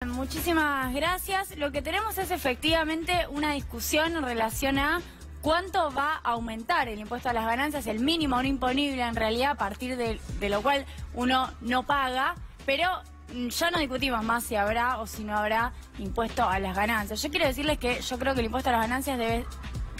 Muchísimas gracias. Lo que tenemos es efectivamente una discusión en relación a cuánto va a aumentar el impuesto a las ganancias, el mínimo no imponible en realidad, a partir de lo cual uno no paga, pero ya no discutimos más si habrá o si no habrá impuesto a las ganancias. Yo quiero decirles que yo creo que el impuesto a las ganancias debe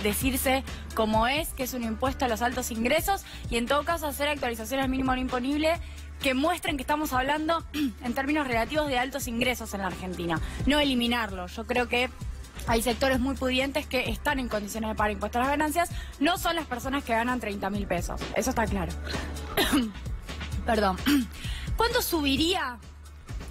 decirse como es, que es un impuesto a los altos ingresos, y en todo caso hacer actualizaciones al mínimo no imponible que muestren que estamos hablando en términos relativos de altos ingresos en la Argentina, no eliminarlo. Yo creo que hay sectores muy pudientes que están en condiciones de pagar impuestos a las ganancias, no son las personas que ganan 30.000 pesos, eso está claro. Perdón. ¿Cuánto subiría?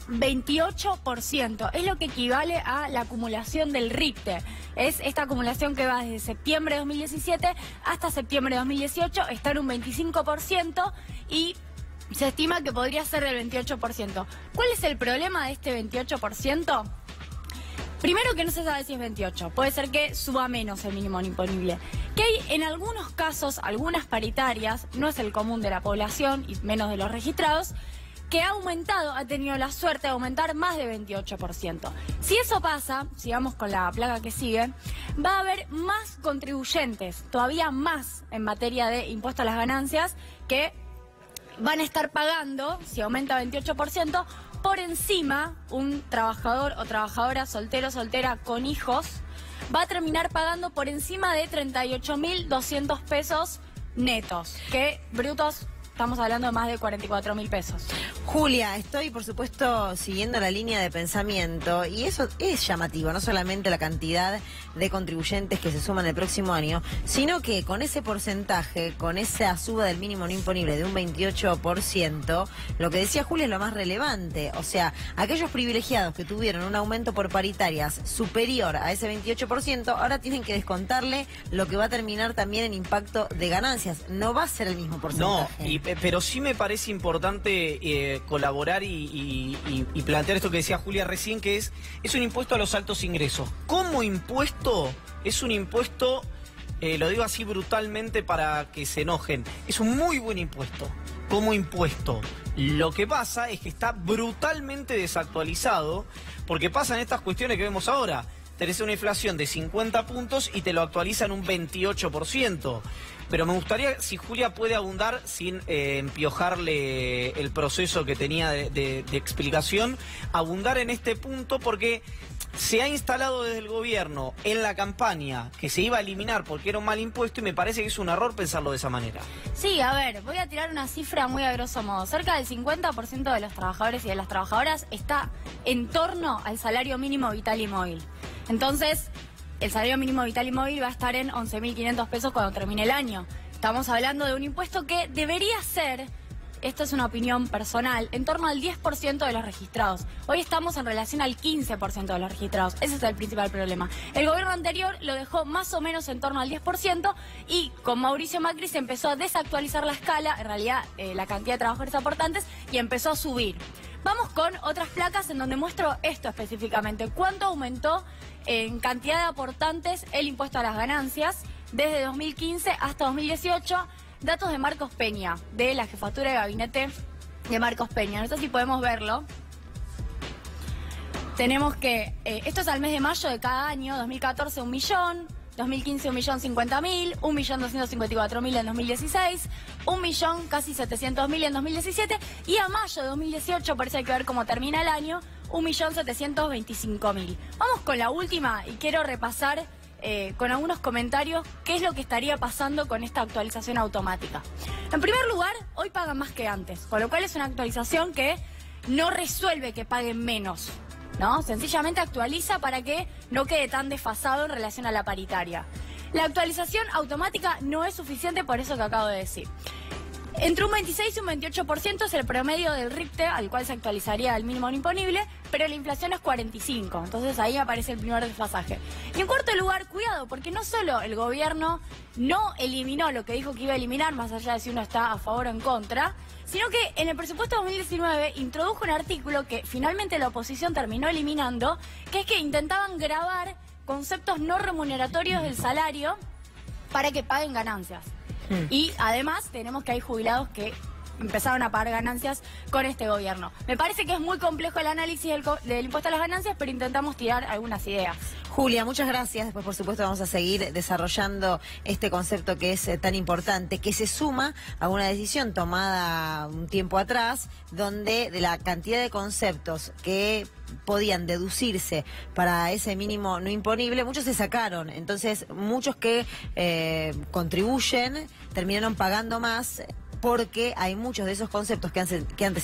28%, es lo que equivale a la acumulación del RIPTE. Es esta acumulación que va desde septiembre de 2017 hasta septiembre de 2018, está en un 25% y se estima que podría ser del 28%. ¿Cuál es el problema de este 28%? Primero, que no se sabe si es 28, puede ser que suba menos el mínimo no imponible. Que hay en algunos casos, algunas paritarias, no es el común de la población y menos de los registrados, que ha aumentado, ha tenido la suerte de aumentar más de 28%. Si eso pasa, sigamos con la plaga que sigue, va a haber más contribuyentes, todavía más en materia de impuesto a las ganancias, que van a estar pagando, si aumenta 28%, por encima un trabajador o trabajadora soltero o soltera con hijos, va a terminar pagando por encima de 38.200 pesos netos, que brutos estamos hablando de más de 44.000 pesos. Julia, estoy por supuesto siguiendo la línea de pensamiento y eso es llamativo, no solamente la cantidad de contribuyentes que se suman el próximo año, sino que con ese porcentaje, con esa suba del mínimo no imponible de un 28%, lo que decía Julia es lo más relevante. O sea, aquellos privilegiados que tuvieron un aumento por paritarias superior a ese 28%, ahora tienen que descontarle lo que va a terminar también en impacto de ganancias. No va a ser el mismo porcentaje. No, pero sí me parece importante colaborar y plantear esto que decía Julia recién, que es un impuesto a los altos ingresos. Como impuesto, es un impuesto, lo digo así brutalmente para que se enojen, es un muy buen impuesto, como impuesto. Lo que pasa es que está brutalmente desactualizado, porque pasan estas cuestiones que vemos ahora. Tenés una inflación de 50 puntos y te lo actualizan un 28%. Pero me gustaría, si Julia puede abundar, sin empiojarle el proceso que tenía de explicación, abundar en este punto, porque se ha instalado desde el gobierno en la campaña que se iba a eliminar porque era un mal impuesto, y me parece que es un error pensarlo de esa manera. Sí, a ver, voy a tirar una cifra muy a grosso modo. Cerca del 50% de los trabajadores y de las trabajadoras está en torno al salario mínimo vital y móvil. Entonces, el salario mínimo vital y móvil va a estar en 11.500 pesos cuando termine el año. Estamos hablando de un impuesto que debería ser, esto es una opinión personal, en torno al 10% de los registrados. Hoy estamos en relación al 15% de los registrados. Ese es el principal problema. El gobierno anterior lo dejó más o menos en torno al 10% y con Mauricio Macri se empezó a desactualizar la escala, en realidad la cantidad de trabajadores aportantes, y empezó a subir. Vamos con otras placas en donde muestro esto específicamente. ¿Cuánto aumentó en cantidad de aportantes el impuesto a las ganancias desde 2015 hasta 2018? Datos de Marcos Peña, de la jefatura de gabinete de Marcos Peña. No sé si podemos verlo. Tenemos que, esto es al mes de mayo de cada año, 2014 1 millón, 2015 1.050.000, 1.254.000 en 2016, 1.000.000 casi 700.000 en 2017, y a mayo de 2018, parece que hay que ver cómo termina el año, 1.725.000. Vamos con la última y quiero repasar con algunos comentarios qué es lo que estaría pasando con esta actualización automática. En primer lugar, hoy pagan más que antes, con lo cual es una actualización que no resuelve que paguen menos, ¿no? Sencillamente actualiza para que no quede tan desfasado en relación a la paritaria. La actualización automática no es suficiente por eso que acabo de decir. Entre un 26 y un 28% es el promedio del RIPTE, al cual se actualizaría el mínimo no imponible, pero la inflación es 45, entonces ahí aparece el primer desfasaje. Y en cuarto lugar, cuidado, porque no solo el gobierno no eliminó lo que dijo que iba a eliminar, más allá de si uno está a favor o en contra, sino que en el presupuesto 2019 introdujo un artículo que finalmente la oposición terminó eliminando, que es que intentaban gravar conceptos no remuneratorios del salario para que paguen ganancias. Y además tenemos que hay jubilados que empezaron a pagar ganancias con este gobierno. Me parece que es muy complejo el análisis del impuesto a las ganancias, pero intentamos tirar algunas ideas. Julia, muchas gracias. Después, por supuesto, vamos a seguir desarrollando este concepto que es tan importante, que se suma a una decisión tomada un tiempo atrás, donde de la cantidad de conceptos que podían deducirse para ese mínimo no imponible, muchos se sacaron. Entonces, muchos que contribuyen terminaron pagando más, porque hay muchos de esos conceptos que antes se